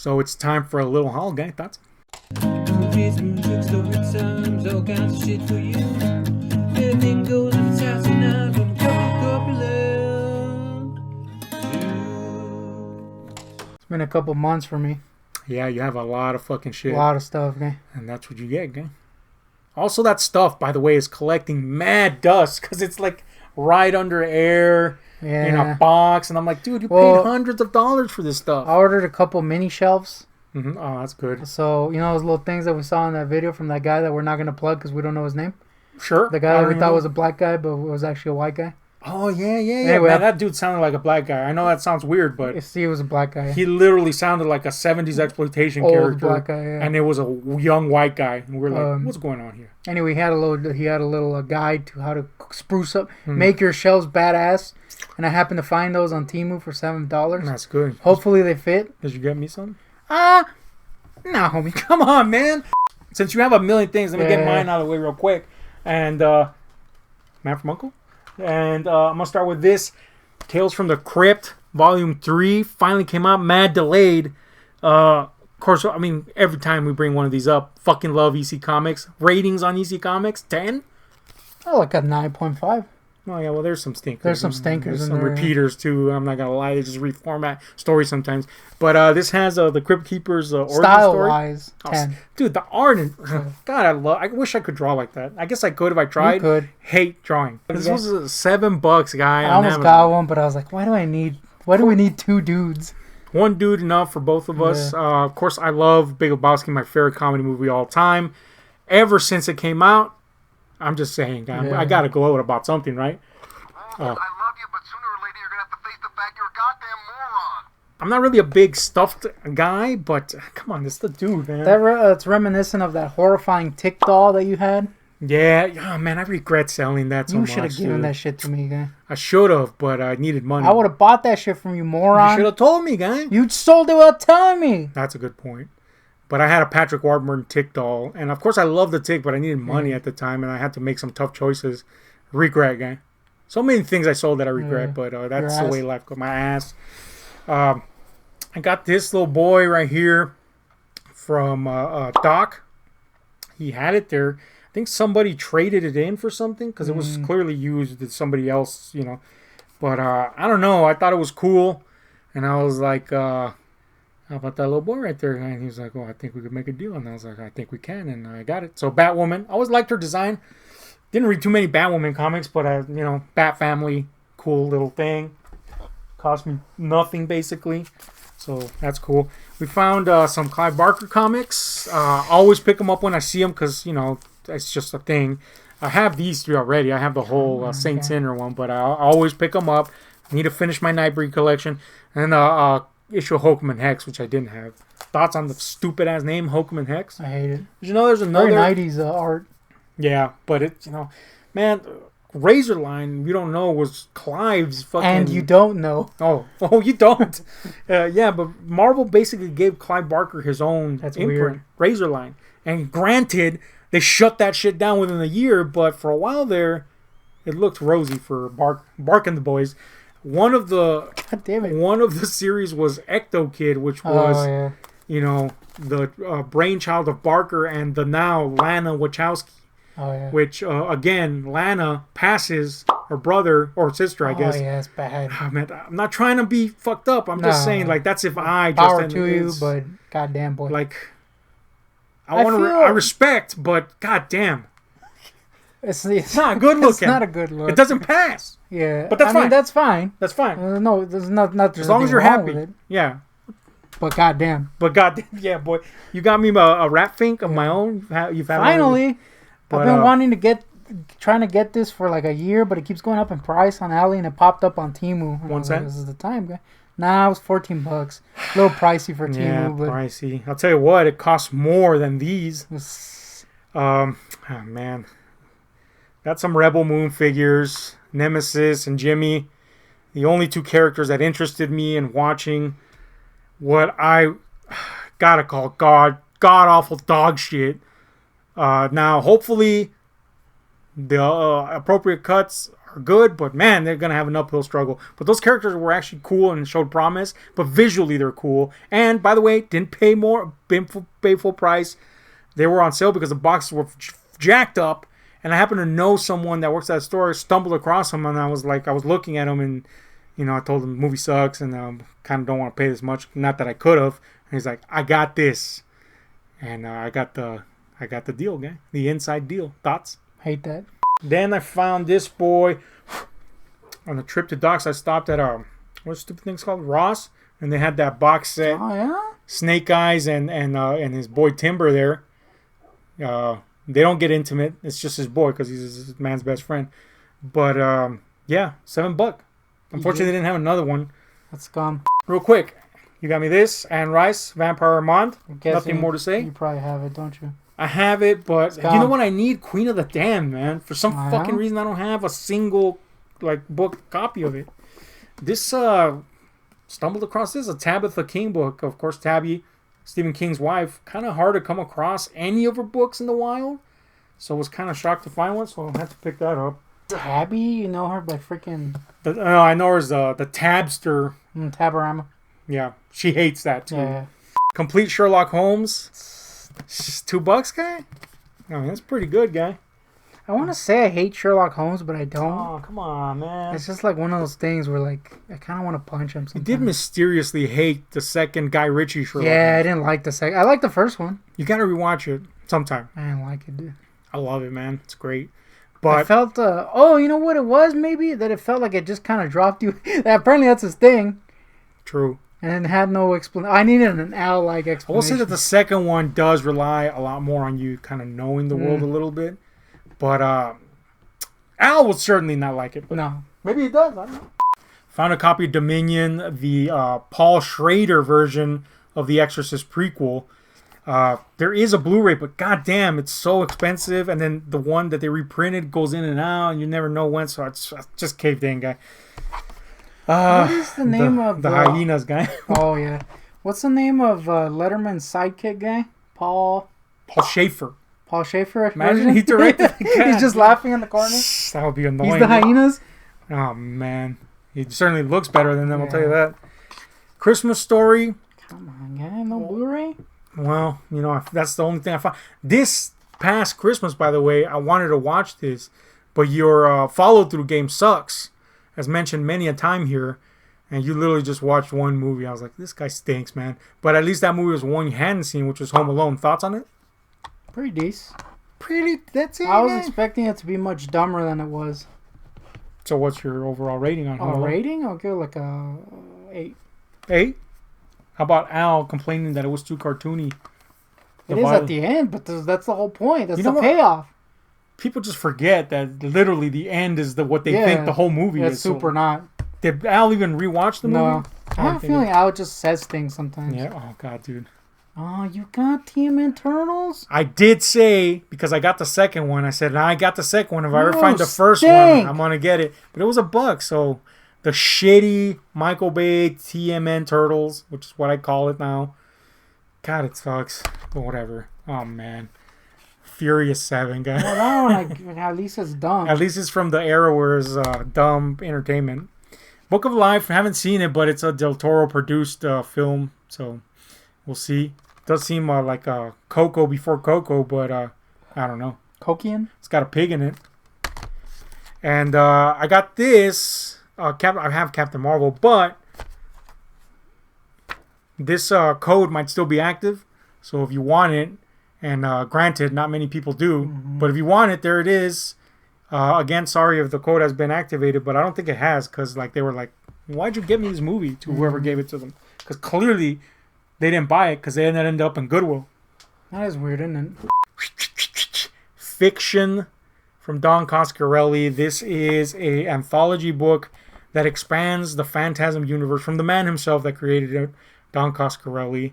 So it's time for a little haul, gang. Thoughts? Movies, music, story times, all kinds of shit for you. Everything goes in its house and out from Copperland. It's been a couple months for me. Yeah, you have a lot of fucking shit. A lot of stuff, gang. And that's what you get, gang. Also, that stuff, by the way, is collecting mad dust because it's like right under air in a box. And I'm like, dude, you paid hundreds of dollars for this stuff. I ordered a couple mini shelves. Mm-hmm. Oh, that's good. So, you know those little things that we saw in that video from that guy that we're not going to plug because we don't know his name? Sure. The guy that we thought was a black guy, but was actually a white guy. Oh, yeah. Anyway, man, that dude sounded like a black guy. I know that sounds weird, but... He was a black guy. He literally sounded like a 70s exploitation Old character. black guy, yeah. And it was a young white guy. And we're like, what's going on here? Anyway, he had a little guide to how to spruce up, make your shelves badass. And I happened to find those on Temu for $7. That's good. Hopefully they fit. Did you get me some? No, homie. Come on, man. Since you have a million things, let me get mine out of the way real quick. And, Man from Uncle. And I'm going to start with this. Tales from the Crypt, Volume 3. Finally came out. Mad delayed. Of course, I mean, every time we bring one of these up, fucking love EC Comics. Ratings on EC Comics, 10? Oh, like a 9.5. Oh, yeah, well, there's some stinkers. There's some stinkers There's in some there. repeaters, too. I'm not going to lie. They just reformat stories sometimes. But this has the Crypt Keeper's origin story. Style-wise, 10. Dude, the art and... God, I wish I could draw like that. I guess I could if I tried. You could. Hate drawing. This was $7, guy. I almost got one, but I was like, why do we need 2 dudes? One dude enough for both of us. Yeah. Of course, I love Big Lebowski, my favorite comedy movie of all time. Ever since it came out, I'm just saying, I got to gloat about something, right? I love you, but sooner or later you're going to have to face the fact you're a goddamn moron. I'm not really a big stuffed guy, but come on, this is the dude, man. It's reminiscent of that horrifying tick doll that you had. Yeah, man, I regret selling that so much. You should have given that shit to me, guy. I should have, but I needed money. I would have bought that shit from you, moron. You should have told me, guy. You sold it without telling me. That's a good point. But I had a Patrick Warburton tick doll, and of course I love the tick, but I needed money at the time, and I had to make some tough choices. Regret, guy. So many things I sold that I regret, but that's the way life goes. My ass. I got this little boy right here from Doc. He had it there. I think somebody traded it in for something because it was clearly used to somebody else, you know. But I don't know. I thought it was cool, and I was like, how about that little boy right there? And he was like, I think we could make a deal. And I was like, I think we can, and I got it. So Batwoman. I always liked her design. Didn't read too many Batwoman comics, but Bat Family, cool little thing. Cost me nothing basically, so that's cool. We found some Clive Barker comics. Always pick them up when I see them because it's just a thing. I have these 3 already. I have the whole Saint Sinner one, but I always pick them up. I need to finish my Nightbreed collection and issue of Hokum and Hex, which I didn't have. Thoughts on the stupid ass name Hokum and Hex? I hate it. Did you know there's another very 90s art? Yeah, but it, man, Razorline, you don't know, was Clive's fucking... And you don't know. Oh, you don't. Yeah, but Marvel basically gave Clive Barker his own imprint, Razorline. And granted, they shut that shit down within a year, but for a while there, it looked rosy for Bark and the boys. One of the series was Ecto Kid, which was, the brainchild of Barker and the now Lana Wachowski. Oh, yeah. Which, again, Lana passes her brother, or sister, I guess. Oh, yeah, it's bad. Oh, man, I'm not trying to be fucked up. I'm just saying, that's if I just... Power to you, but goddamn, boy. I respect, but goddamn. It's not good looking. It's not a good look. It doesn't pass. Yeah. But that's fine. That's fine. That's fine. No, there's not as long as you're happy. Yeah. But goddamn. Yeah, boy. You got me a rap fink of my own. You've had finally. I've been trying to get this for like a year, but it keeps going up in price on Ali, and it popped up on Temu. 1 cent? This is the time, guy. Nah, it was $14. A little pricey for Temu. Yeah, but pricey. I'll tell you what, it costs more than these. Oh, man. Got some Rebel Moon figures, Nemesis and Jimmy. The only 2 characters that interested me in watching what I gotta call god-awful dog shit. Now, hopefully, the appropriate cuts are good, but man, they're gonna have an uphill struggle. But those characters were actually cool and showed promise. But visually, they're cool. And by the way, didn't pay full price. They were on sale because the boxes were jacked up. And I happened to know someone that works at a store, stumbled across them, and I was looking at them, and I told him the movie sucks, and kind of don't want to pay this much. Not that I could have. And he's like, I got this, and I got the deal, guy. The inside deal. Thoughts? Hate that. Then I found this boy on the trip to Doc's. I stopped at what's the stupid thing's called? Ross, and they had that box set. Oh yeah. Snake Eyes and his boy Timber there. They don't get intimate. It's just his boy because he's his man's best friend. But yeah, $7. Unfortunately, they didn't have another one. That's gone. Real quick, you got me this Anne Rice, Vampire Armand. Nothing more to say. You probably have it, don't you? I have it, but you know what? I need Queen of the Damned, man. For some fucking reason, I don't have a single book copy of it. This stumbled across this, a Tabitha King book. Of course, Tabby, Stephen King's wife. Kind of hard to come across any of her books in the wild, so I was kind of shocked to find one. So I had to pick that up. Tabby, you know her by freaking. I know her as the Tabster. Tabarama. Yeah, she hates that too. Yeah. Complete Sherlock Holmes. $2, guy. I mean, that's pretty good, guy. I want to say I hate Sherlock Holmes, but I don't. Oh, come on, man. It's just like one of those things where I kind of want to punch him sometimes. You did mysteriously hate the second Guy Ritchie Sherlock Yeah, Holmes. I didn't like the second. I liked the first one. You gotta rewatch it sometime. I didn't like it, dude. I love it, man. It's great. I But felt, you know what it was maybe? That it felt like it just kind of dropped you. Apparently that's his thing. true. And it had no explanation. I needed an Al-like explanation. I will say that the second one does rely a lot more on you kind of knowing the world a little bit. But Al would certainly not like it. But No. maybe he does. I don't know. Found a copy of Dominion, the Paul Schrader version of the Exorcist prequel. There is a Blu-ray, but goddamn, it's so expensive. And then the one that they reprinted goes in and out, and you never know when. So I just caved in, guy. What is the name of the hyenas guy? Oh yeah, what's the name of Letterman's sidekick guy? Paul Schaefer. Schaefer. Imagine he directed. He's just laughing in the corner. That would be annoying. He's the hyenas. Oh man, he certainly looks better than them. I'll tell you that. Christmas Story. Come on, guy, no Blu-ray. Well, that's the only thing I found. This past Christmas, by the way, I wanted to watch this, but your follow-through game sucks, as mentioned many a time here, and you literally just watched one movie. I was like, this guy stinks, man. But at least that movie was one you hadn't seen, which was Home Alone. Thoughts on it? Pretty decent. That's it. I was expecting it to be much dumber than it was. So what's your overall rating on Home Alone? Rating? I'll give it a 8. 8? How about Al complaining that it was too cartoony? It is at the end, but that's the whole point. That's the what? payoff. People just forget that literally the end is what they think the whole movie is. It's super not. Did Al even rewatch the movie? No. I have a feeling Al just says things sometimes. Yeah. Oh god, dude. Oh, you got TMN Turtles? I did say, because I got the second one, I said, I got the second one. If I ever You find the first stink. one, I'm going to get it. But it was $1. So the shitty Michael Bay TMN Turtles, which is what I call it now. God, it sucks. But whatever. Oh, man. Furious 7, guys. Well, that one, at least it's dumb. At least it's from the era where it's dumb entertainment. Book of Life, haven't seen it, but it's a Del Toro produced film. So we'll see. Does seem like Coco before Coco, but I don't know. Cokian? It's got a pig in it. And I got this. I have Captain Marvel, but this code might still be active. So if you want it, and granted, not many people do, but if you want it, there it is. Again, sorry if the code has been activated, but I don't think it has, because they were like, why'd you give me this movie, to whoever gave it to them? Because clearly they didn't buy it, because they ended up in Goodwill. That is weird, isn't it? Fiction from Don Coscarelli. This is a anthology book that expands the Phantasm universe from the man himself that created it, Don Coscarelli.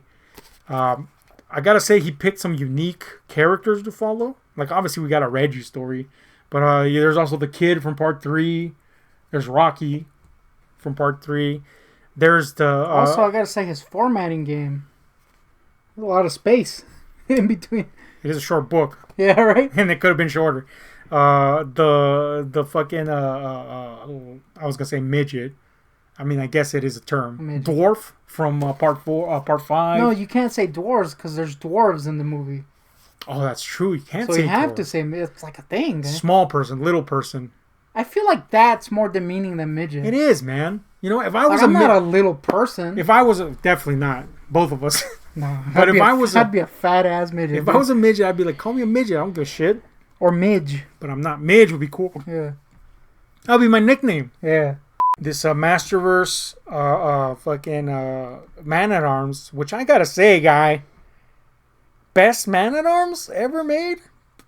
I gotta say, he picked some unique characters to follow. Like, obviously, we got a Reggie story, but there's also the kid from Part 3. There's Rocky from Part 3. There's the... also, I gotta say, his formatting game. There's a lot of space in between. It is a short book. Yeah, right? And it could have been shorter. The fucking I was gonna say midget. I mean, I guess it is a term. Midget. Dwarf from part 5. No, you can't say dwarves because there's dwarves in the movie. Oh, that's true. You can't So say you have dwarf. to say it's like a thing. Eh? Small person, little person. I feel like that's more demeaning than midget. It is, man. You know, if I Like, was I'm not a little person. if I was definitely not, both of us. No, But I'd if be I was a- I'd be a fat ass midget. If I was a midget, I'd be like, call me a midget. I don't give a shit. or midge. But I'm not. Midge would be cool. Yeah, That'll be my nickname. yeah. This Masterverse fucking Man-at-Arms, which I gotta say, guy, best Man-at-Arms ever made?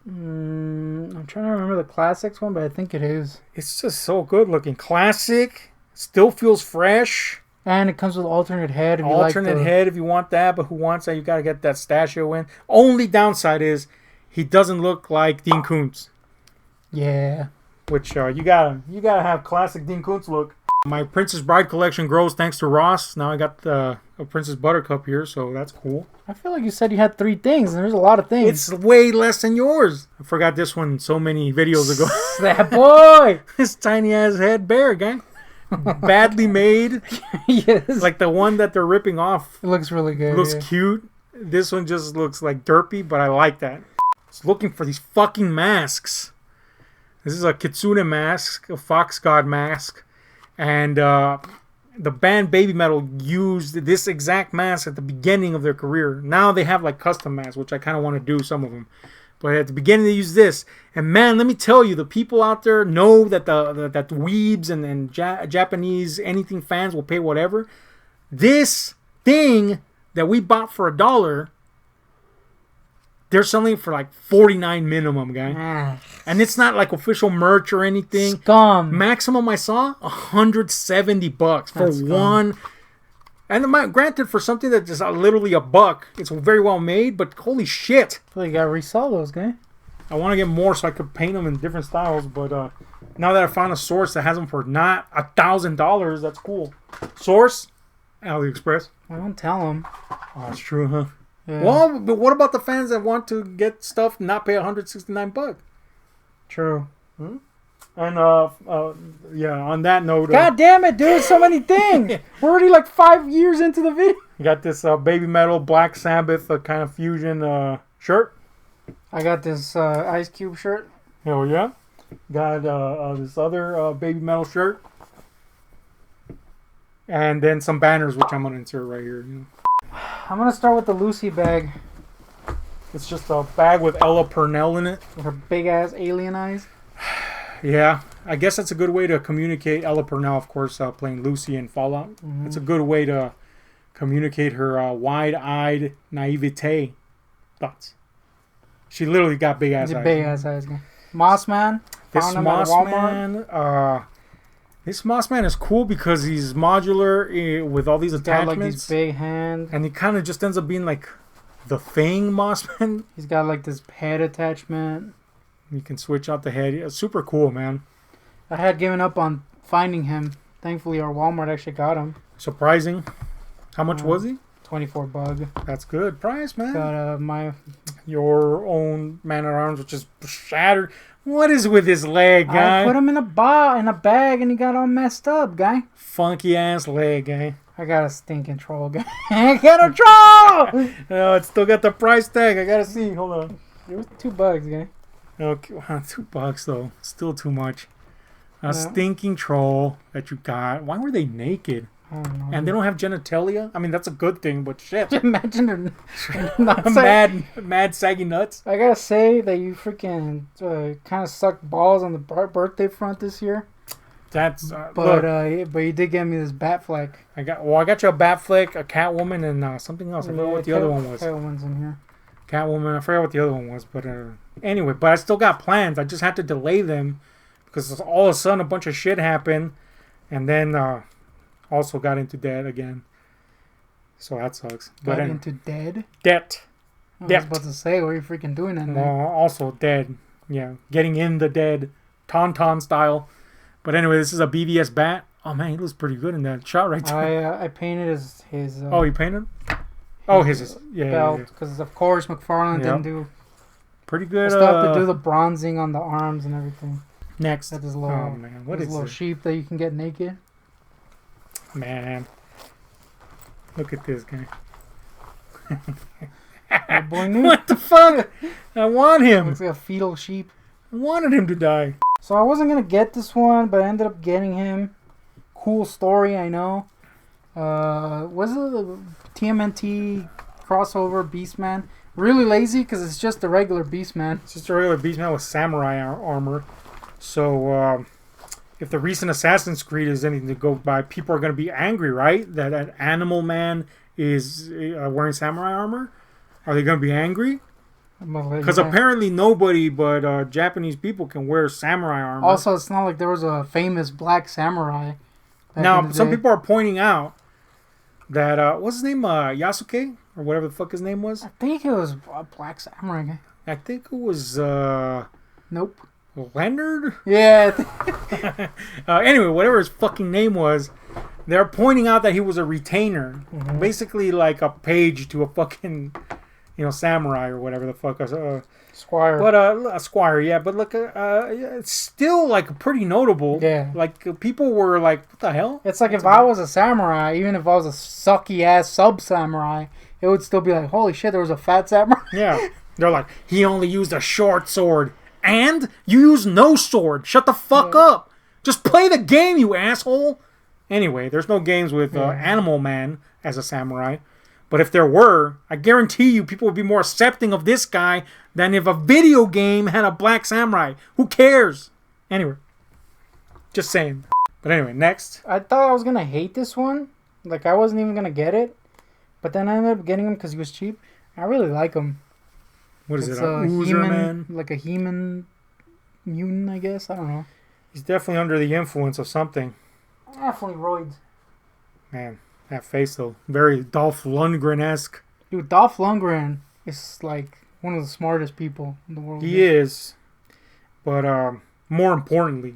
I'm trying to remember the classics one, but I think it is. It's just so good looking. Classic. Still feels fresh. And it comes with alternate head. If Alternate you like the, head if you want that, but who wants that? You gotta get that Stachio in. Only downside is he doesn't look like Dean Koontz, Yeah. which you gotta have classic Dean Koontz look. My Princess Bride collection grows thanks to Ross. Now I got a Princess Buttercup here, so that's cool. I feel like you said you had 3 things, and there's a lot of things. It's way less than yours. I forgot this one so many videos ago. that boy. This tiny ass head bear, gang. Badly made. Yes. Like the one that they're ripping off it looks really good. looks yeah. cute. This one just looks like derpy, but I like that. It's looking for these fucking masks. This is a Kitsune mask, a fox god mask. And the band Baby Metal used this exact mask at the beginning of their career. Now they have like custom masks, which I kind of want to do, some of them. But at the beginning they used this. And man, let me tell you, the people out there know that that the weebs and Japanese anything fans will pay whatever. This thing that we bought for $1, they're selling it for like $49 minimum, guy. Ah, And it's not like official merch or anything. scum. Maximum I saw $170 for That's one. And granted, for something that's just literally $1, it's very well made. But holy shit, Well, you gotta resell those, guy. I want to get more so I could paint them in different styles. But now that I found a source that has them for not $1,000, that's cool. Source, AliExpress. I don't tell them. Oh, that's true, huh? Yeah, Well, but what about the fans that want to get stuff and not pay $169? true. And yeah, on that note, God damn it, dude! So many things. We're already like 5 years into the video. you got this Baby Metal Black Sabbath kind of fusion shirt. I got this Ice Cube shirt. Hell yeah. Got this other Baby Metal shirt. And then some banners, which I'm going to insert right here. You know. I'm gonna start with the Lucy bag It's just a bag with Ella Purnell in it. with her big ass alien eyes. Yeah, I guess that's a good way to communicate. Ella Purnell, of course, playing Lucy in Fallout. It's a good way to communicate her wide-eyed naivete thoughts. She literally got big ass He's a eyes. big ass eyes guy. Moss Man. This Found him at Moss Walmart. Man, this Moss Man is cool because he's modular with all these He's got like attachments, these big hands. and he kind of just ends up being like the Thing Moss Man. He's got like this head attachment. You can switch out the head. It's super cool, man. I had given up on finding him. Thankfully, our Walmart actually got him. Surprising. How much was he? $24. That's good price, man. Got my. Your own Man-at-Arms, which is shattered. What is with his leg, guy? I put him in a bag, and he got all messed up, guy. Funky ass leg, guy. I got a stinking troll, guy. I got a troll. Oh, it's still got the price tag. I gotta see. Hold on. It was $2, guy. Okay, wow, $2 though. Still too much. A Yeah. stinking troll that you got. Why were they naked? I don't know. And they don't have genitalia? I mean, that's a good thing, but shit. Imagine her not mad saggy nuts. I gotta say that you freaking kind of sucked balls on the birthday front this year. That's But look, but you did get me this bat fleck. I got you a Batfleck, a Catwoman, and something else. I forgot what the other one was. Catwoman's in here. Catwoman. I forgot what the other one was, but anyway. But I still got plans. I just had to delay them because all of a sudden a bunch of shit happened, and then also got into debt again. So that sucks. Got But into dead. debt. I Debt. was about to say, what are you freaking doing in Well, there? also dead. Yeah, getting in the dead, Tauntaun style. But anyway, this is a BVS bat. Oh man, he looks pretty good in that shot right there. I painted his Oh, you painted? Oh, his yeah, belt because of course McFarlane Yep. didn't do Pretty good. I still have to do the bronzing on the arms and everything. Next. That is little, Oh man, what this is little this? sheep that you can get naked. Man, look at this guy. That boy knew. What the fuck? I want him. Looks like a fetal sheep. I wanted him to die. So I wasn't gonna get this one, but I ended up getting him. Cool story, I know. Was it the TMNT crossover Beastman? Really lazy because it's just the regular Beastman. It's just a regular Beastman with samurai armor. So, if the recent Assassin's Creed is anything to go by, people are going to be angry, right? That an Animal Man is wearing samurai armor. Are they going to be angry? Because apparently nobody but Japanese people can wear samurai armor. Also, it's not like there was a famous black samurai. back in Now, the some day. people are pointing out that, what's his name? Yasuke? Or whatever the fuck his name was? I think it was a black samurai guy. I think it was Nope. Leonard? Yeah. Anyway, whatever his fucking name was, they're pointing out that he was a retainer. Mm-hmm. Basically like a page to a fucking, samurai or whatever the fuck. Squire. But a squire, yeah. But look, it's still like pretty notable. Yeah. Like people were like, "What the hell?" It's like if I was a samurai, even if I was a sucky ass sub samurai, it would still be like, holy shit, there was a fat samurai. Yeah. They're like, he only used a short sword, and you use no sword. Shut the fuck up. Just play the game, you asshole. Anyway, there's no games with Animal Man as a samurai. But if there were, I guarantee you people would be more accepting of this guy than if a video game had a black samurai. Who cares? Anyway. Just saying. But anyway, next. I thought I was going to hate this one. Like, I wasn't even going to get it. But then I ended up getting him because he was cheap. I really like him. What is It's it? A a Oozer He-Man, Man? like a He-Man mutant, I guess. I don't know. He's definitely under the influence of something. Definitely roids. Man, that face though. Very Dolph Lundgren-esque. Dude, Dolph Lundgren is like one of the smartest people in the world. He is. But more importantly,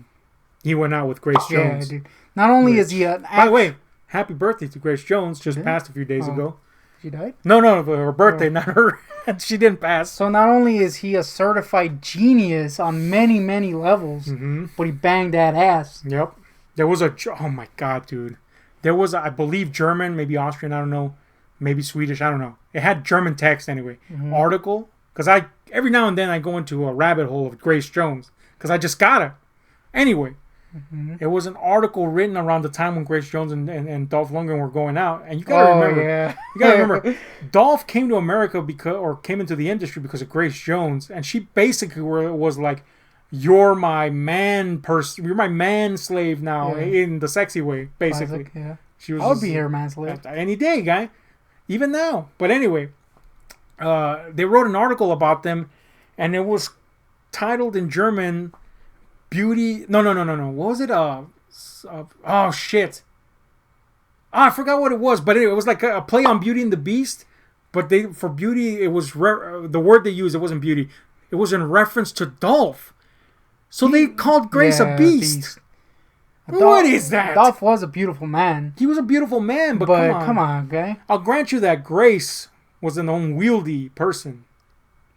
he went out with Grace Yeah, Jones. dude. Not only is he an By the way, happy birthday to Grace Jones. Just Did? passed a few days Oh. ago. She died? No, her birthday, Oh. not her. She didn't pass. So not only is he a certified genius on many, many levels, Mm-hmm. but he banged that ass. Yep. There was oh my god, dude. There was, I believe, German, maybe Austrian, I don't know. Maybe Swedish, I don't know. It had German text anyway. Article. Because every now and then I go into a rabbit hole of Grace Jones. Because I just got it. Anyway. It was an article written around the time when Grace Jones and Dolph Lundgren were going out. And you gotta remember. Yeah. You gotta remember, Dolph came to America came into the industry because of Grace Jones, and she basically was like, "You're my man person. You're my man slave now," Yeah. in the sexy way, basically. Classic, yeah. She was I would be here, manslave. any day, guy, even now. But anyway, they wrote an article about them, and it was titled in German, "Beauty." No. What was it? Oh shit. I forgot what it was, but it was like a play on Beauty and the Beast. But for Beauty, it was the word they used. It wasn't Beauty. It was in reference to Dolph. So they called Grace a beast. What is that? Dolph was a beautiful man. He was a beautiful man, but, Come on, okay? I'll grant you that Grace was an unwieldy person.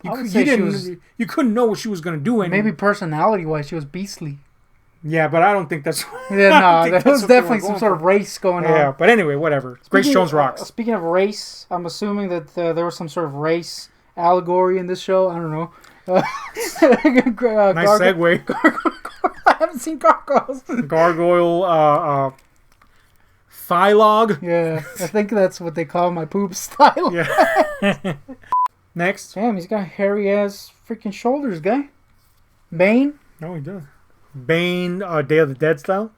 I would say she was- You couldn't know what she was going to do. Maybe personality-wise, she was beastly. Yeah, but I don't think that's. Yeah, I no, think there was that's what they were definitely some going sort for. of race going on. Yeah, but anyway, whatever. Grace Jones rocks. Speaking of race, I'm assuming that there was some sort of race allegory in this show. I don't know. Nice segue. I haven't seen Gargoyles. Gargoyle, Thylog. Yeah, I think that's what they call my poop style. Yeah. Next. Damn, he's got hairy ass freaking shoulders, guy. Bane, No, he does. Bane, Day of the Dead style.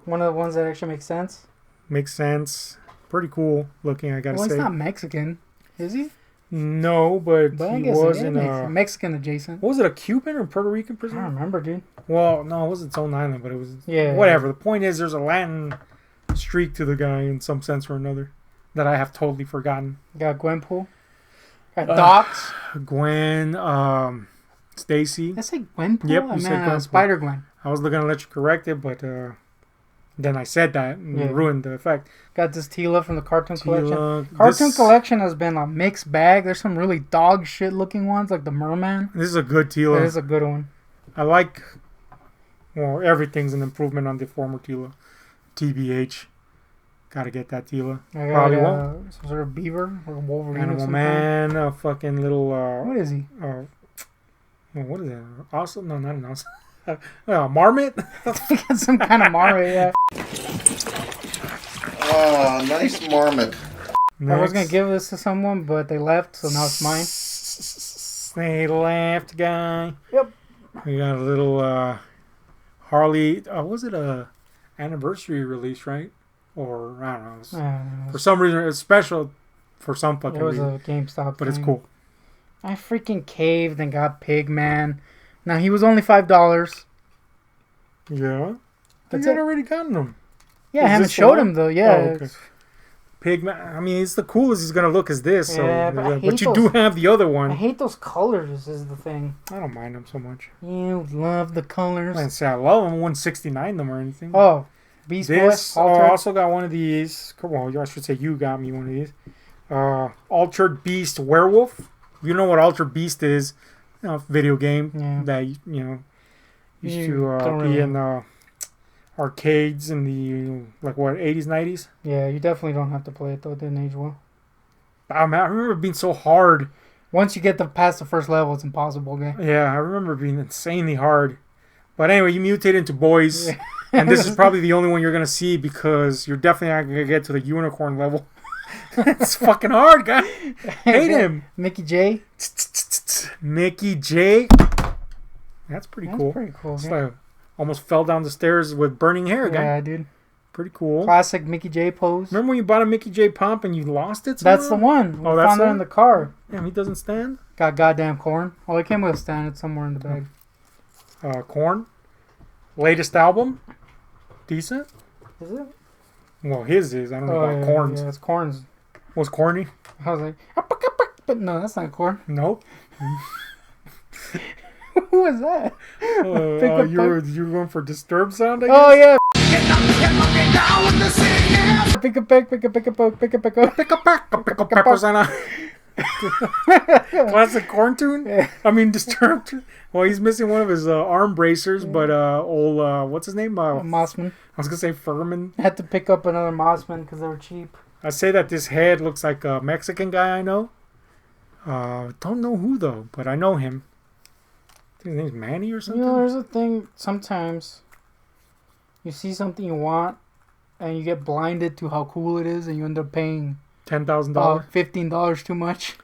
one of the ones that actually makes sense. Makes sense. Pretty cool looking, I gotta Well, say. he's not Mexican, is he? No, but But I he guess was it in is a... Mexican adjacent. What was it, a Cuban or Puerto Rican I prison? don't remember, dude. Well, no, it wasn't its own island, but it was... Yeah. Whatever. The point is, there's a Latin streak to the guy in some sense or another that I have totally forgotten. Got Gwenpool. Got Docs. Gwen, Stacy. Did I say Gwenpool? Yep, I you said meant Gwenpool. Spider-Gwen. I was gonna let you correct it, but Then I said that and Yeah. ruined the effect. Got this Tila from the Cartoon Collection. Tila, Cartoon this- Collection has been a mixed bag. There's some really dog shit looking ones, like the Merman. This is a good Tila. That is a good one. I like. Well, everything's an improvement on the former Tila. TBH. Gotta get that Tila. I got Probably won't. some sort of beaver or Wolverine or Animal something. Man, a fucking little. What is he? Well, what is that? Awesome? No, not an awesome. Marmot? Got some kind of Mario. Yeah. Oh, nice marmot. I was gonna give this to someone, but they left, so now it's mine. They left, guy. Yep. We got a little Harley. Was it a anniversary release, right? Or I don't know. It was- for some reason, it's special. For some fucking It was reason, a GameStop. but it's thing. cool. I freaking caved and got Pigman. Now he was only $5. Yeah, That's you had it. already gotten them. Yeah, Is I haven't this the showed one? him though. Yeah. Oh, okay. Pigman. I mean, it's the coolest he's gonna look as this. So, Yeah, but I but hate you do those- have the other I one. hate those colors. Is the thing. I don't mind them so much. You love the I colors. didn't say I love them. 169 them or anything. Oh, Beast This Boy. I Altered. also got one of these. Well, I should say you got me one of these. Altered Beast Werewolf. You know what Altered Beast is? You know, video game Yeah. that you know used You to don't be really- in arcades in the like what 80s 90s. Yeah, you definitely don't have to play it though. It didn't age well. I remember it being so hard. Once you get past the first level, it's impossible, okay? Yeah, I remember it being insanely hard. But anyway, you mutate into boys. Yeah. And this is probably the only one you're gonna see because you're definitely not gonna get to the unicorn level. It's fucking hard, guy. Hate him. Mickey J. Mickey J. That's pretty That's cool. pretty cool. It's Yeah, like almost fell down the stairs with burning hair, guy. yeah dude. Pretty cool. Classic Mickey J pose. Remember when you bought a Mickey J pump and you lost it? That's the somehow? one. We Oh, that's found the it one? in the car. Damn, he doesn't stand. Got goddamn corn. Oh, it came with a stand. It's somewhere in the bag. Corn. Latest album. Decent. Is it? Well, his is. I don't know Oh, about yeah, Corn's. yeah, it's corn's. Was corny? I was like, but no, that's not corn. Nope. Who was that? Pick up you were going for Disturbed sound, I guess? Oh yeah. Pick a peck, pick a pick a poke, pick a pick a Pick up peppers on a classic corn tune. Yeah. I mean, Disturbed. Well, he's missing one of his arm bracers, but old what's his name? Mossman. I was gonna say Furman. I had to pick up another Mossman because they were cheap. I say that this head looks like a Mexican guy I know. Don't know who though, but I know him. I think his name's Manny or You something. know, there's a thing. Sometimes you see something you want, and you get blinded to how cool it is, and you end up paying $10,000. $15 too much.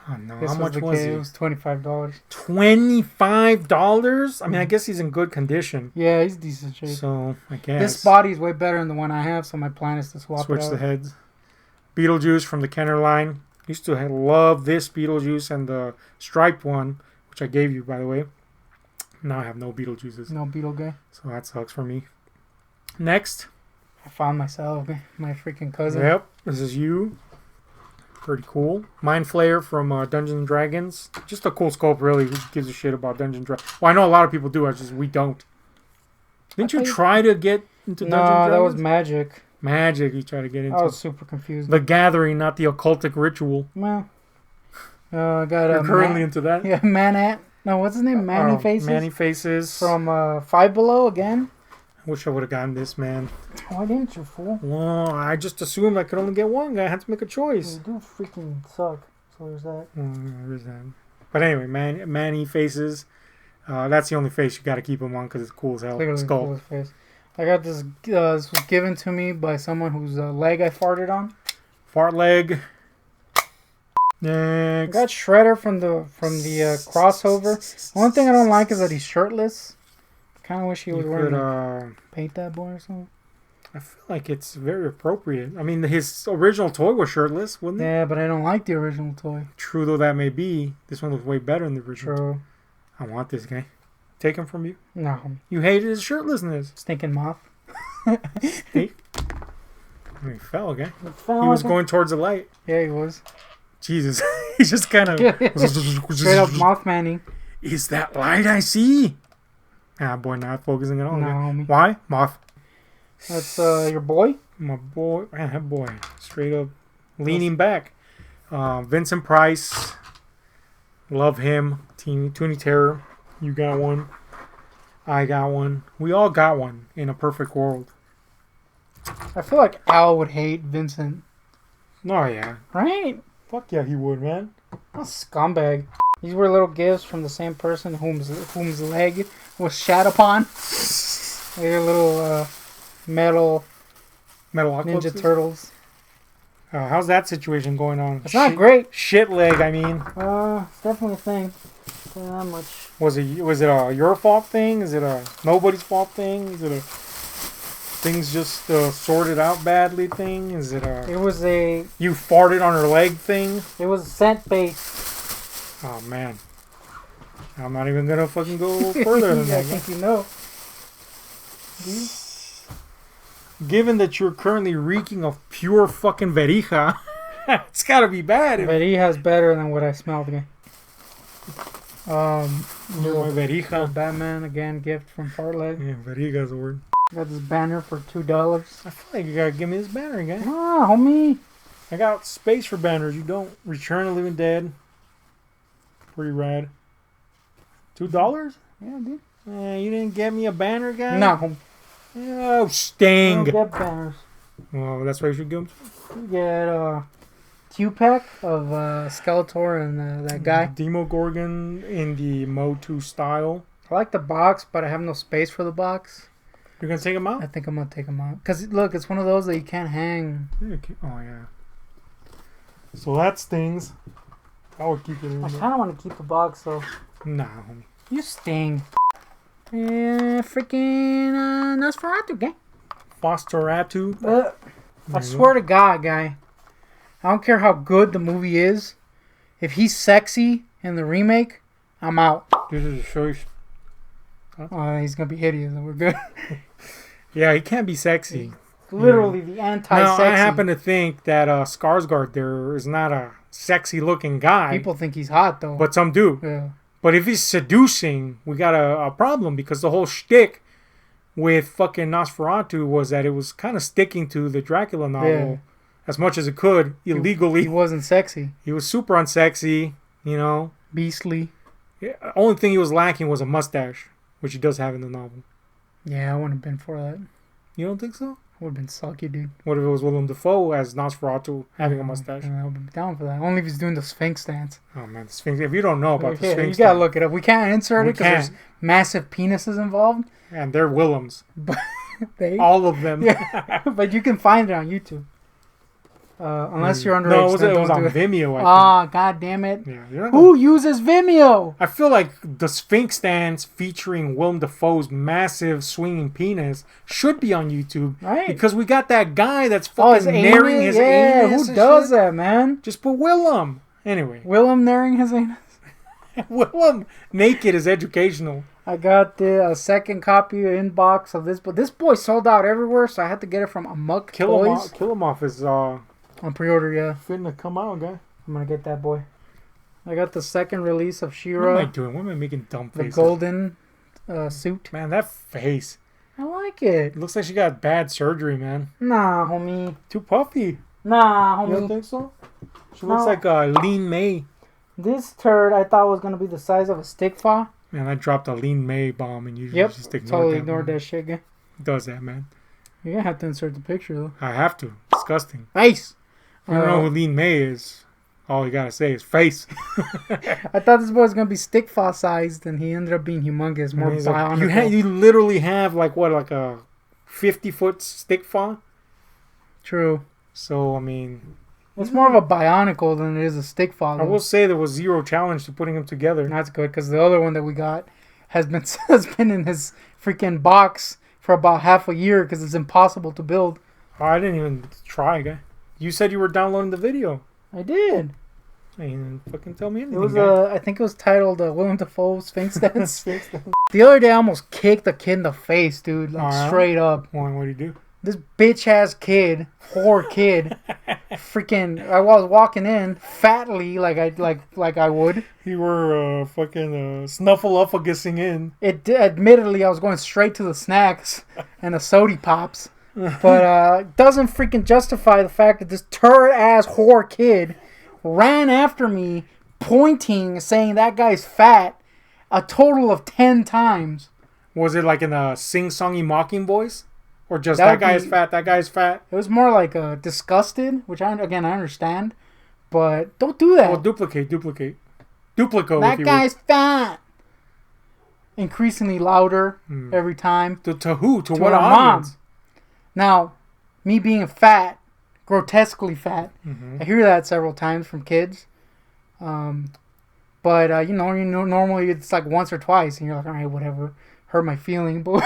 Oh no! This How much the was case. it? It was $25. $25. I mean, I guess he's in good condition. Yeah, he's decent shape. So I guess This body's way better than the one I have, so my plan is to swap switch it out. the heads. Beetlejuice from the Kenner line. Used to love this Beetlejuice and the striped one, which I gave you by the way. Now I have no Beetlejuices, No Beetle guy. so that sucks for me. Next, I found myself, my freaking cousin. yep, this is you. Pretty cool. Mind Flayer from Dungeons and Dragons. Just a cool scope, really. Who gives a shit about Dungeons and Dragons? Well, I know a lot of people do. I just we don't. Didn't you thought you- try to get into Dungeons and No, Dragons? that was magic. Magic. You try to get into I was super confused. the Gathering, not the occultic ritual. Well, I got You're a currently into that. yeah, Manat. No, what's his name? Manny Faces Manny Faces. from Five Below again. Wish I would have gotten this, man. Why didn't you, fool? Well, I just assumed I could only get one guy. I had to make a choice. You do freaking suck. So there's that. Where's that? But anyway, Manny Faces. That's the only face you got to keep him on because it's cool as hell. Clearly the Skull. coolest face. I got this. This was given to me by someone whose leg I farted on. Fart leg. I Next. got Shredder from the crossover. One thing I don't like is that he's shirtless. Kind of wish he You was could, wearing paint that boy or something. I feel like it's very appropriate. I mean, his original toy was shirtless, wasn't it? Yeah, but I don't like the original toy. True though that may be, this one looks way better than the original. True. I want this guy. Take him from you. No, You hated his shirtlessness. stinking moth. He fell, okay? It felt He was like going towards the light. Yeah, he was. Jesus. He just kind of... Straight up Mothmanning. Is that light I see? Ah, boy, not focusing at all. No, okay. homie. Why? Moth. That's your boy. My boy, man, that boy, straight up leaning back. Vincent Price, love him. Toonie Terror, you got one. I got one. We all got one in a perfect world. I feel like Al would hate Vincent. Oh yeah, Right? fuck yeah, he would, man. A scumbag. These were little gifts from the same person whom's leg was shat upon. They're little metal Metal Ninja Ninja Turtles. How's that situation going on? It's not great. Shit leg, I mean. It's definitely a thing. Not much. Was it a your fault thing? Is it a nobody's fault thing? Is it a things just sorted out badly thing? Is it a It was a you farted on her leg thing? scent based. Oh man, I'm not even gonna fucking go further than I that. think you know. Given that you're currently reeking of pure fucking verija, it's gotta be bad. But he has better than what I smelled again. More Little verija. Batman again gift from Fartleg. Yeah, verija's a word. Got this banner for $2. I feel like you gotta give me this banner again. Ah, homie. I got space for banners. You don't. Return of the Living Dead. Pretty rad. $2? Yeah, dude. You didn't get me a banner, guy? No, homie. Oh, I Sting. don't get banners. Well, that's why you should give them. You get a Q-Pack of Skeletor and that guy. Demogorgon in the Motu style. I like the box, but I have no space for the box. You're gonna take them I out? think I'm going to take them out. Because, look, it's one of those that you can't hang. Oh, yeah. So that stings. I would keep it in I there. kind of want to keep the box, though. Nah, homie. You sting. Freaking Nosferatu, gang. Fosteratu. I swear to God, guy. I don't care how good the movie is. If he's sexy in the remake, I'm out. This is a choice. He's gonna be hideous, and we're good. Yeah, he can't be sexy. Literally the anti-sexy. Now, I happen to think that Skarsgård there is not a sexy-looking guy. People think he's hot though. But some do. yeah. But if he's seducing, we got a problem because the whole shtick with fucking Nosferatu was that it was kind of sticking to the Dracula novel Yeah. as much as it could illegally. He wasn't sexy. He was super unsexy, you know. Beastly. Yeah, only thing he was lacking was a mustache, which he does have in the novel. Yeah, I wouldn't have been for that. You don't think so? Would have been sucky, dude. What if it was Willem Dafoe as Nosferatu having a mustache? I would be down for that. Only if he's doing the Sphinx dance. Oh man, the Sphinx. If you don't know about the Yeah, Sphinx, you gotta dance, look it up. We can't insert We it because there's can't. massive penises involved. and they're Willems, But they, all of them. yeah, but you can find it on YouTube. Unless you're underage. No, it was, then it was don't on do it. Vimeo. I think. Ah, god damn it. Yeah, you're not Who uses Vimeo? I feel like the Sphinx dance featuring Willem Dafoe's massive swinging penis should be on YouTube. Right. Because we got that guy that's Oh, his fucking narrowing anus? his Yeah, anus. who and does shit. that, man? Just put Willem. Anyway, Willem narrowing his anus? Willem naked is educational. I got the second copy inbox of this, but this boy sold out everywhere, so I had to get it from Amok Toys. Kill him off is On pre-order, yeah. finna come out, guy. I'm gonna get that boy. I got the second release of What am I She-Ra, doing? What am I making dumb the faces? golden suit. Man, that face. I like it. It looks like she got bad surgery, man. Nah, homie. Too puffy. Nah, You don't homie. think so? She looks No. like Lean May. This turd I thought was gonna be the size of a stick fa. Man, I dropped a Lean May bomb and you Yep. just ignored Totally that. ignored man. that shit, guy. Does that, man? You're gonna have to insert the picture though. I have to. Disgusting. Face. I don't know who Lean May is. All you gotta say is face. I thought this boy was gonna be stick fa sized, and he ended up being humongous, more He's like- bionic. you literally have like a 50-foot stick fa. True. So I mean, It's more of a bionicle than it is a stick fa. I though. will say there was zero challenge to putting them together. That's good because the other one that we got has been in his freaking box for about half a year because it's impossible to build. Oh, I didn't even try, guy. You said you were downloading the video. I did. I didn't fucking tell me It anything. was guy. I think it was titled Willem Dafoe Sphinx Dance. The other day I almost kicked a kid in the face, dude. Like Alright. straight up. Why? What do you do? This bitch ass kid, whore kid, freaking. I was walking in fatly like I would. You were fucking snuffleupagusing in. Admittedly, I was going straight to the snacks and the sody pops. But doesn't freaking justify the fact that this turd-ass whore kid ran after me, pointing, saying that guy's fat a total of 10 times. Was it like in a sing-songy mocking voice? Or just, That that would guy be- is fat, that guy's fat? It was more like disgusted, which I understand. But don't do that. Well, duplicate. Duplico, That if you guy's fat. Increasingly louder every time. will. To who? To To what our audience? mom. Now, me being fat, grotesquely fat, I hear that several times from kids. But normally it's like once or twice, and you're like, all right, whatever. Hurt my feeling, but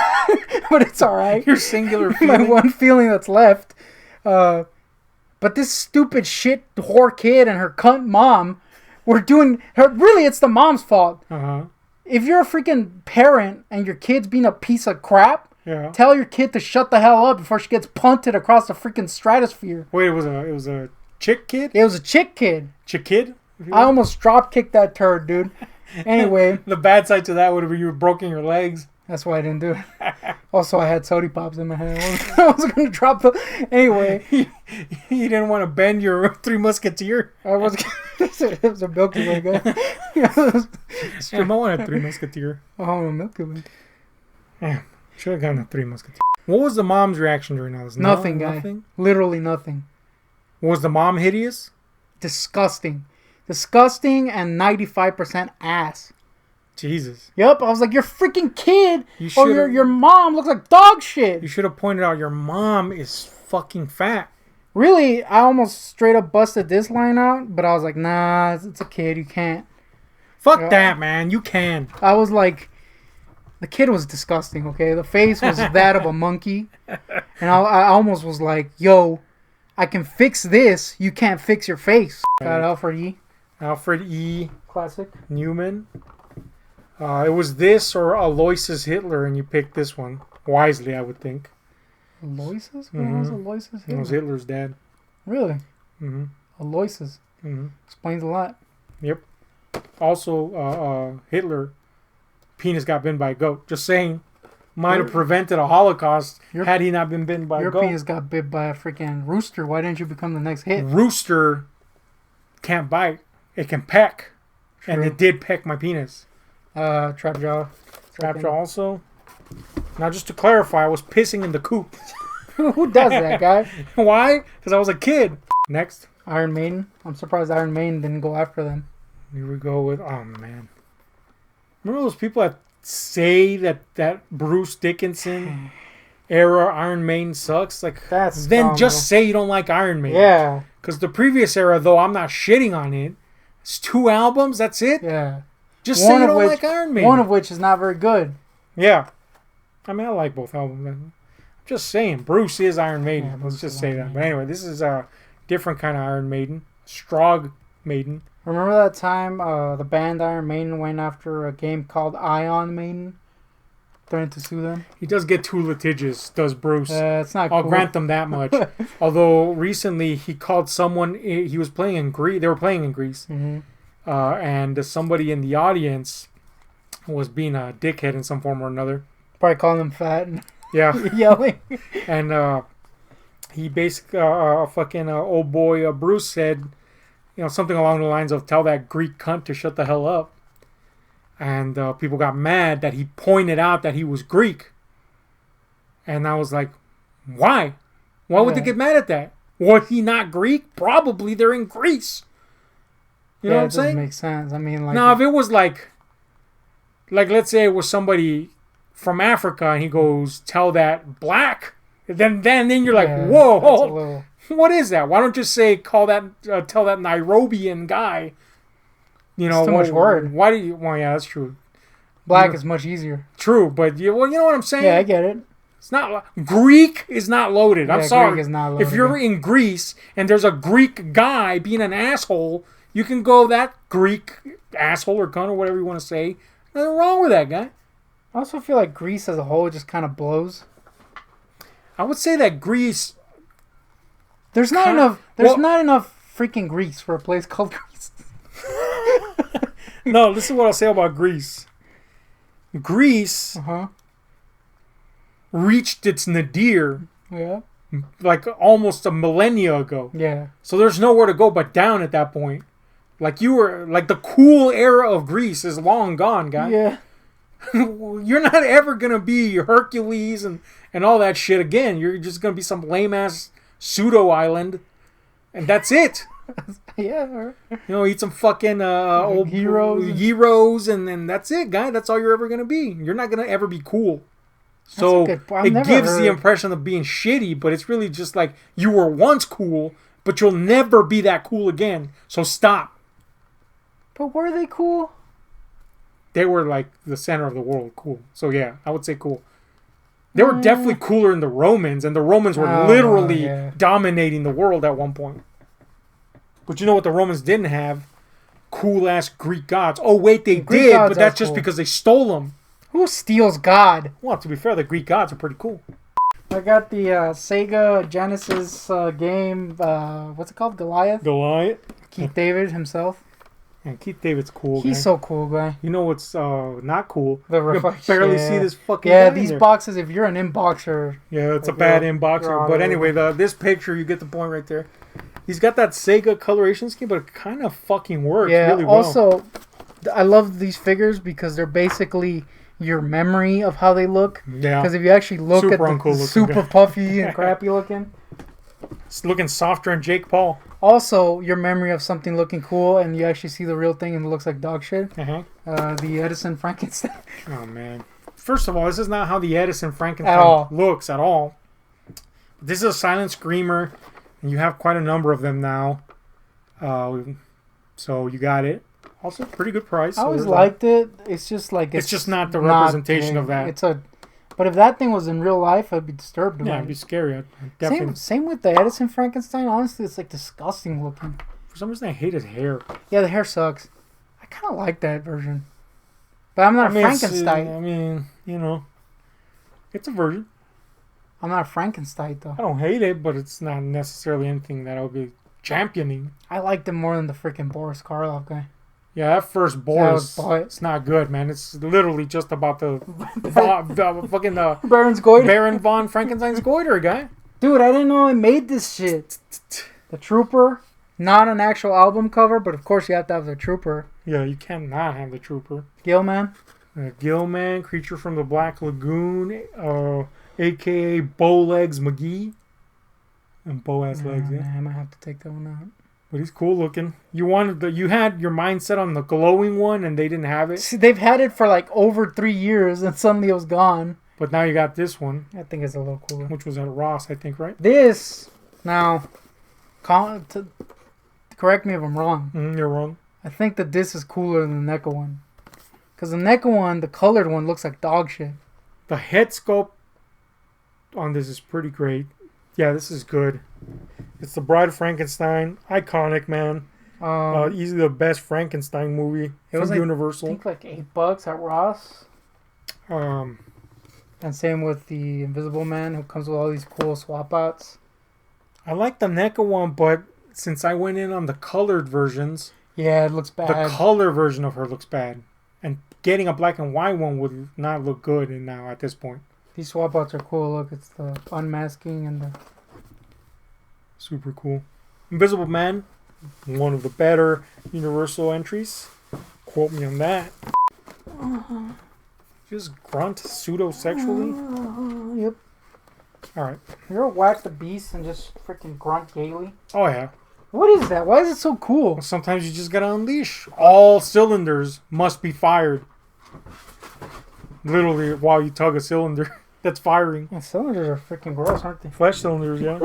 it's all right. Your singular My feeling. one feeling that's left. But this stupid shit whore kid and her cunt mom were doing her. Really, it's the mom's fault. Uh-huh. If you're a freaking parent and your kid's being a piece of crap, Yeah. tell your kid to shut the hell up before she gets punted across the freaking stratosphere. Wait, it was a chick kid? It was a chick kid. Chick kid? I almost drop kicked that turd, dude. Anyway, The bad side to that would have been you were broken your legs. that's why I didn't do it. Also, I had sody pops in my hand. I was going to drop the. Anyway, You didn't want to bend your Three Musketeer. I was. It was a Milky Way guy. I wanted a Three Musketeer. Oh, Milky Way. Damn, should have gotten a Three Musketeer. What was the mom's reaction during all this? Nothing, guy. Nothing? Literally nothing. Was the mom hideous? Disgusting. Disgusting and 95% ass. Jesus. Yep, I was like, your freaking kid You or should've- your mom looks like dog shit. You should have pointed out your mom is fucking fat. Really, I almost straight up busted this line out, but I was like, nah, it's a kid, you can't. Fuck Yeah. that, man. You can. I was like, the kid was disgusting, okay? The face was that of a monkey. And I almost was like, yo, I can fix this, you can't fix your face. Got Alfred E. Alfred E. Classic. Newman. It was this or Aloysius Hitler, and you picked this one. Wisely, I would think. Aloysius? What was Aloysius? It was Hitler? Hitler's dad. Really? Mm-hmm. Aloysius. Mm-hmm. Explains a lot. Yep. Also, Hitler, penis got bitten by a goat. Just saying. Might have prevented a Holocaust Your- had he not been bitten by a Your goat. penis got bit by a freaking rooster. Why didn't you become the next hit? Rooster can't bite. It can peck. And True. it did peck my penis. Trap jaw. Rapture also. Now, just to clarify, I was pissing in the coop. Who does that, guy? Why? Because I was a kid. Next. Iron Maiden. I'm surprised Iron Maiden didn't go after them. Here we go with, oh man. Remember those people that say that Bruce Dickinson era Iron Maiden sucks? Like, That's then dumb, just say you don't like Iron Maiden. Yeah, Because the previous era, though, I'm not shitting on it. It's 2 albums, that's it? yeah. Just say you don't like Iron Maiden. One of which is not very good. Yeah. I mean, I like both albums. I'm just saying, Bruce is Iron Maiden. Yeah, Let's Bruce just is say Iron that. Maiden. But anyway, this is a different kind of Iron Maiden. Strog Maiden. Remember that time the band Iron Maiden went after a game called Ion Maiden? Threatened to sue them? He does get too litigious, does Bruce. It's not I'll cool. grant them that much. Although recently he called someone. He was playing in Greece. They were playing in Greece, Mhm. and somebody in the audience was being a dickhead in some form or another. Probably calling them fat and Yeah, yelling. and he basically, fucking old boy Bruce said, something along the lines of "Tell that Greek cunt to shut the hell up," and people got mad that he pointed out that he was Greek, and I was like, why? Why would they Yeah. get mad at that? Was he not Greek? Probably they're in Greece. You know Yeah, what I'm it doesn't saying? make sense. I mean, like, Now, if it was like let's say it was somebody from Africa and he goes, "Tell that black," then you're like, yeah, whoa, that's a little- what is that? Why don't you say tell that Nairobian guy? It's too much word. Why do you? Well, yeah, that's true. black is much easier. True, but you know what I'm saying? Yeah, I get it. It's not Greek is not loaded. I'm Yeah, sorry. Greek is not If loaded, you're yeah. in Greece and there's a Greek guy being an asshole, you can go that Greek asshole or cunt or whatever you want to say. Nothing wrong with that guy. I also feel like Greece as a whole just kind of blows. I would say that Greece. There's not Kind- enough. There's well- not enough freaking Greece for a place called Greece. No, this is what I'll say about Greece. Greece Uh huh. reached its nadir Yeah. like almost a millennia ago. Yeah. So there's nowhere to go but down at that point. Like you were like the cool era of Greece is long gone, guy. Yeah. You're not ever gonna be Hercules and all that shit again. You're just gonna be some lame ass pseudo island, and that's it. Yeah. You know, eat some fucking old Heroes. and then that's it, guy. That's all you're ever gonna be. You're not gonna ever be cool. So That's a good point. I've it never gives the heard- impression of being shitty, but it's really just like you were once cool, but you'll never be that cool again. So stop. But were they cool? They were like the center of the world, cool. So yeah, I would say cool. They were definitely cooler than the Romans, and the Romans were Oh, literally yeah. dominating the world at one point. But you know what the Romans didn't have? Cool ass Greek gods. Oh wait, they Greek did, gods but that's are just cool. because they stole them. Who steals God? Well, to be fair, the Greek gods are pretty cool. I got the Sega Genesis game. What's it called? Goliath. Goliath. Keith David himself. And Keith David's cool. He's guy. so cool, guy. You know what's not cool? The You can reflection, barely yeah. see this fucking Yeah, guy in these there. boxes. If you're an inboxer, Yeah, it's a Like, bad you're inboxer. all But over. anyway, this picture, you get the point right there. He's got that Sega coloration scheme, but it kind of fucking works yeah. really well. Also, I love these figures because they're basically your memory of how they look. Yeah. Because if you actually look Super at the uncool looking super guy. puffy and crappy looking, It's looking softer than Jake Paul. also your memory of something looking cool, and you actually see the real thing and it looks like dog shit. Uh-huh. The Edison Frankenstein. Oh, man. First of all, this is not how the Edison Frankenstein At all. looks at all. This is a silent screamer, and you have quite a number of them now. So you got it. Also, pretty good price. I So always there's that. liked it. It's just like It's just not the representation of that. It's a, but if that thing was in real life, I'd be disturbed Yeah, about it'd be it. scary. I'd definitely. Same with the Edison Frankenstein. Honestly, it's like disgusting looking. For some reason, I hate his hair. Yeah, the hair sucks. I kind of like that version, but I'm not a it's, Frankenstein. I mean, you know, it's a version. I'm not a Frankenstein though. I don't hate it, but it's not necessarily anything that I would be championing. I liked him more than the freaking Boris Karloff guy. Yeah, that first Boris, Boy. it's not good, man. It's literally just about the fucking Baron's Goiter. Baron von Frankenstein's goiter guy. Dude, I didn't know they made this shit. The Trooper, not an actual album cover, but of course you have to have the Trooper. Yeah, you cannot have the Trooper. Gilman. Gilman, creature from the Black Lagoon, a.k.a. Bowlegs McGee. And Boaz legs, yeah. I might have to take that one out. But he's cool looking. You had your mind set on the glowing one, and they didn't have it. See, they've had it for like over 3 years, and suddenly it was gone. But now you got this one, I think it's a little cooler. which was at Ross, I think, right? This, now, correct me if I'm wrong. You're wrong. I think that this is cooler than the NECA one. Because the NECA one, the colored one, looks like dog shit. The head sculpt on this is pretty great. Yeah, this is good. It's the Bride of Frankenstein, iconic, man. Easily the best Frankenstein movie It was from like, I Universal. think like $8 at Ross. Um, And same with the Invisible Man, who comes with all these cool swap outs. I like the NECA one, but since I went in on the colored versions, Yeah, it looks the bad. color version of her looks bad, and getting a black and white one would not look good. And now at this point, These swap outs are cool. Look, it's the unmasking and the... super cool. Invisible Man, one of the better Universal entries. Quote me on that. Just grunt pseudo-sexually. Yep. Alright. You ever whack the beast and just freaking grunt gaily? Oh yeah. What is that? Why is it so cool? Sometimes you just gotta unleash. All cylinders must be fired. Literally while you tug a cylinder that's firing. Yeah, cylinders are freaking gross, aren't they? Flesh cylinders, yeah.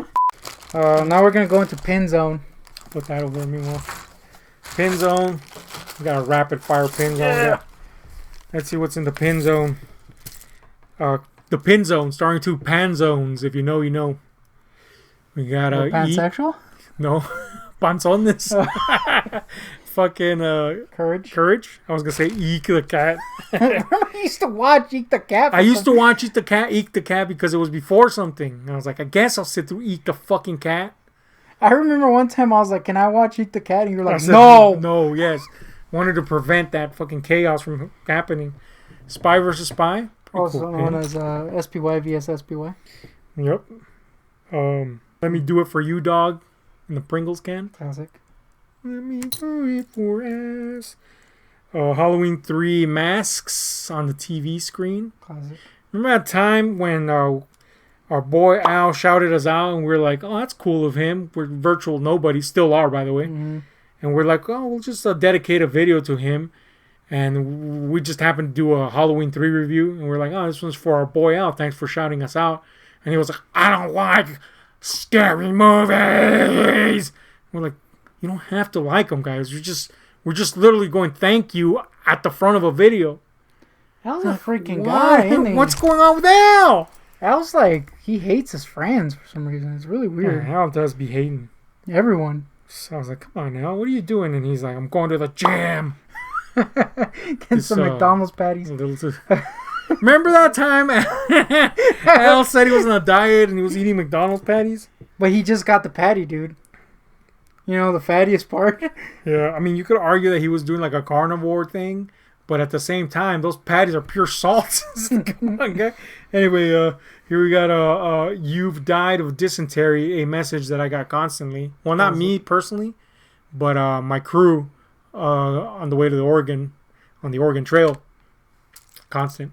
Now we're gonna go into pin zone. Put that over there meanwhile. Pin zone. We got a rapid fire pin zone. Yeah. Let's see what's in the pin zone. The pin zone, starring 2 pan zones. If you know, you know. We got Pansexual? No, panzones. Fucking Courage. courage. I was gonna say Eek the cat. I used to watch Eek the Cat. I used to watch Eek the cat because it was before something. And I was like, I guess I'll sit through Eek the fucking cat. I remember one time I was like, "Can I watch Eek the Cat?" And you were I like, said, "No." no, yes. Wanted to prevent that fucking chaos from happening. Spy versus Spy. Pretty Also cool known pin. as SPY vs SPY. Yep. Let Me Do It For You, Dog, in the Pringles can. Classic. Let me do it for us. Halloween 3 masks on the TV screen. Classic. Remember that time when our boy Al shouted us out and we are like, oh, that's cool of him. We're virtual nobodies, still are, by the way. Mm-hmm. And we're like, oh, we'll just dedicate a video to him. And we just happened to do a Halloween 3 review. And we're like, oh, this one's for our boy Al. Thanks for shouting us out. And he was like, I don't like scary movies. We're like, you don't have to like them, guys. We're just literally going, thank you at the front of a video. Al's a freaking guy, isn't he? What's going on with Al? Al's like, he hates his friends for some reason. It's really weird. Yeah, Al does be hating. Everyone. So I was like, come on, Al, what are you doing? And he's like, I'm going to the gym. Get some McDonald's patties. Remember that time Al said he was on a diet and he was eating McDonald's patties? But he just got the patty, dude. You know, the fattiest part. Yeah, I mean, you could argue that he was doing like a carnivore thing, but at the same time, those patties are pure salt. Come on, guy. Anyway, here we got You've Died of Dysentery, a message that I got constantly. Well, not me personally, but my crew on the way to the Oregon, on the Oregon Trail. Constant.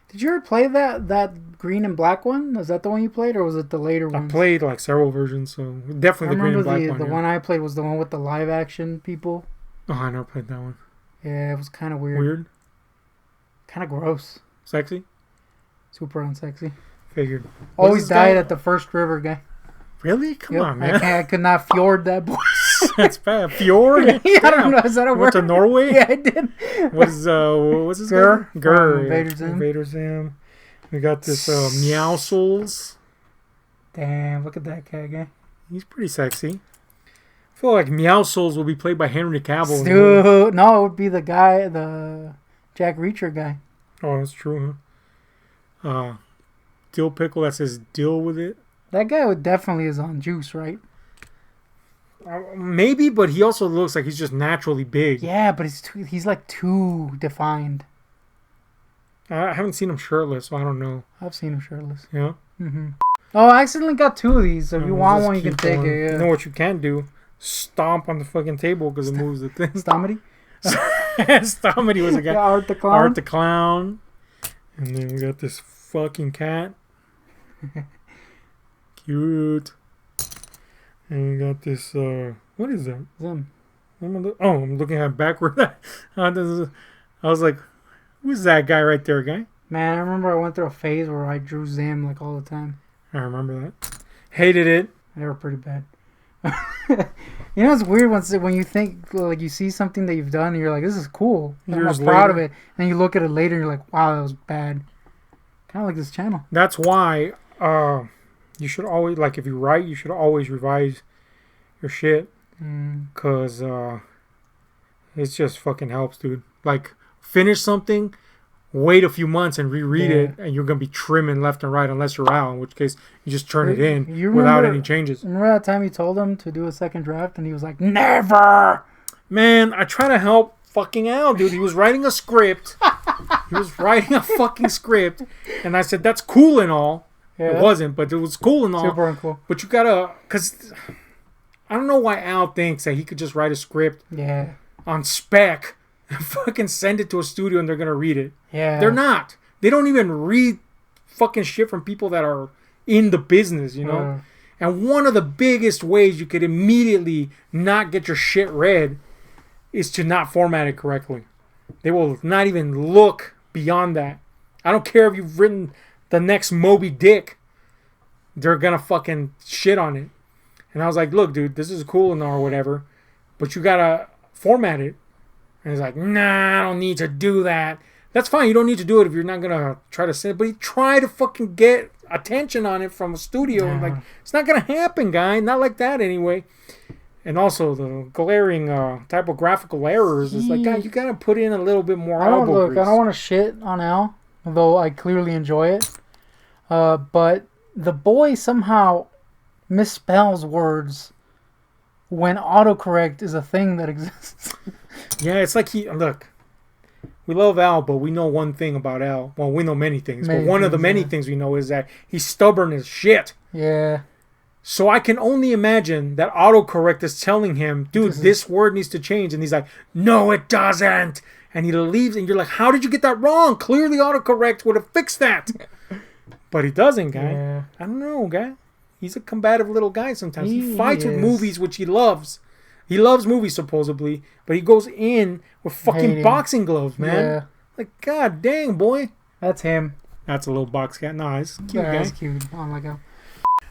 Did you ever play that green and black one? Was that the one you played, or was it the later one? I played like several versions, so definitely the green and black one. The one I played was the one with the live action people. Oh, I never played that one. Yeah, it was kind of weird. Weird? Kind of gross. Sexy? Super unsexy. Figured. Always died at the first river, guy. Really? Come on, man. I could not fjord that boy. That's bad. Fjord? Yeah, I don't know. Is that a word? Went to Norway? Yeah, I did. What's his name? Gur. Invader Zim. We got this Meow Souls. Damn, look at that cat, guy. He's pretty sexy. I feel like Meow Souls will be played by Henry Cavill. Dude, no, it would be the guy, the Jack Reacher guy. Oh, that's true, huh? Dill Pickle that says deal with it. That guy definitely is on juice, right? Maybe, but he also looks like he's just naturally big. Yeah, but he's like too defined. I haven't seen him shirtless, so I don't know. I've seen him shirtless. Yeah? Mm-hmm. Oh, I accidentally got 2 of these. So if you want one, you can take it. Yeah. You know what you can do? Stomp on the fucking table because it moves the thing. Stomity? Stomity was a guy. Yeah, Art the Clown. Art the Clown. And then we got this fucking cat. Cute. And we got this, what is that? Zim. I'm looking at it backward. I was like, who's that guy right there, guy? Man, I remember I went through a phase where I drew Zim like all the time. I remember that. Hated it. They were pretty bad. You know, it's weird when you think, like, you see something that you've done and you're like, this is cool. I'm proud of it. And you look at it later and you're like, wow, that was bad. Kind of like this channel. That's why, you should always, like, if you write, you should always revise your shit. Because, it just fucking helps, dude. Like, finish something, wait a few months and reread it, and you're going to be trimming left and right unless you're out, in which case you just turn it in without any changes. Remember that time you told him to do a second draft and he was like, never! Man, I try to help fucking Al, dude. He was writing a script. He was writing a fucking script. And I said, that's cool and all. Yeah. It wasn't, but it was cool and all. Super cool. But you gotta, because I don't know why Al thinks that he could just write a script on spec and fucking send it to a studio and they're gonna read it. Yeah. They're not. They don't even read fucking shit from people that are in the business, you know? And one of the biggest ways you could immediately not get your shit read is to not format it correctly. They will not even look beyond that. I don't care if you've written the next Moby Dick. They're gonna fucking shit on it. And I was like, look, dude, this is cool and all or whatever, but you gotta format it. And he's like, nah, I don't need to do that. That's fine. You don't need to do it if you're not gonna try to send it. But you try to fucking get attention on it from a studio. And like, it's not gonna happen, guy. Not like that anyway. And also the glaring typographical errors. It's like, God, you gotta put in a little bit more elbow grease. I don't want to shit on Al, although I clearly enjoy it. But the boy somehow misspells words when autocorrect is a thing that exists. Yeah, it's like look, we love Al, but we know one thing about Al. Well, we know many things, but one of the many things we know is that he's stubborn as shit. Yeah. So I can only imagine that autocorrect is telling him, dude, this word needs to change. And he's like, no, it doesn't. And he leaves, and you're like, how did you get that wrong? Clearly autocorrect would have fixed that. But he doesn't, guy. Yeah. I don't know, guy. He's a combative little guy sometimes. He He fights with is. movies, which he loves. He loves movies, supposedly. But he goes in with fucking Hating. boxing gloves, man. Yeah. Like, god dang, boy. That's him. That's a little box cat. No, he's a cute Yeah, guy. that's cute. I like him.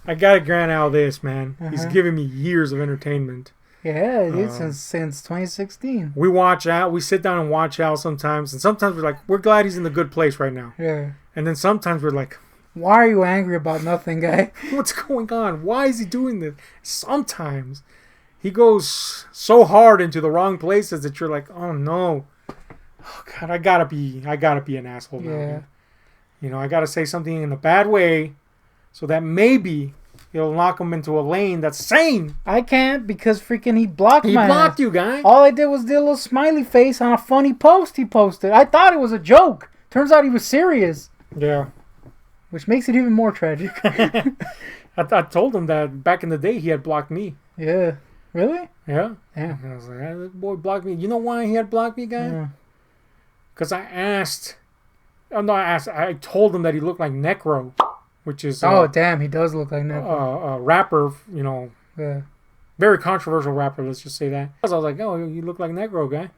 I gotta grant Al this, man. He's Uh-huh. giving me years of entertainment. Yeah, it is since 2016. We watch Al. We sit down and watch Al sometimes. And sometimes we're like, we're glad he's in the good place right now. Yeah. And then sometimes we're like, Why are you angry about nothing, guy? what's going on? Why is he doing this? Sometimes he goes so hard into the wrong places that you're like, oh no. Oh god, I gotta be an asshole now. Yeah. Man. You know, I gotta say something in a bad way so that maybe it'll knock him into a lane that's sane. I can't because freaking he blocked He my blocked ass. you, guy. All I did was do a little smiley face on a funny post he posted. I thought it was a joke. Turns out he was serious, Yeah. which makes it even more tragic. I told him that back in the day he had blocked me. Yeah. Really? Yeah. Yeah. And I was like, ah, this boy blocked me. You know why he had blocked me, guy? Yeah. Because I asked. Oh, no, I told him that he looked like Necro, which is Oh, damn, he does look like that. a rapper, you know, Yeah. very controversial rapper, let's just say that. I was like, oh, you look like Negro, guy.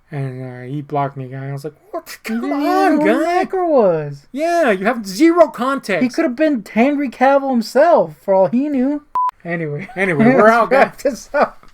And he blocked me, guy. I was like, what? Come He didn't on, even know who guy. Necker was. Yeah, you have zero context. He could have been Henry Cavill himself, for all he knew. Anyway. Anyway, we're out, guy. Wrap this up.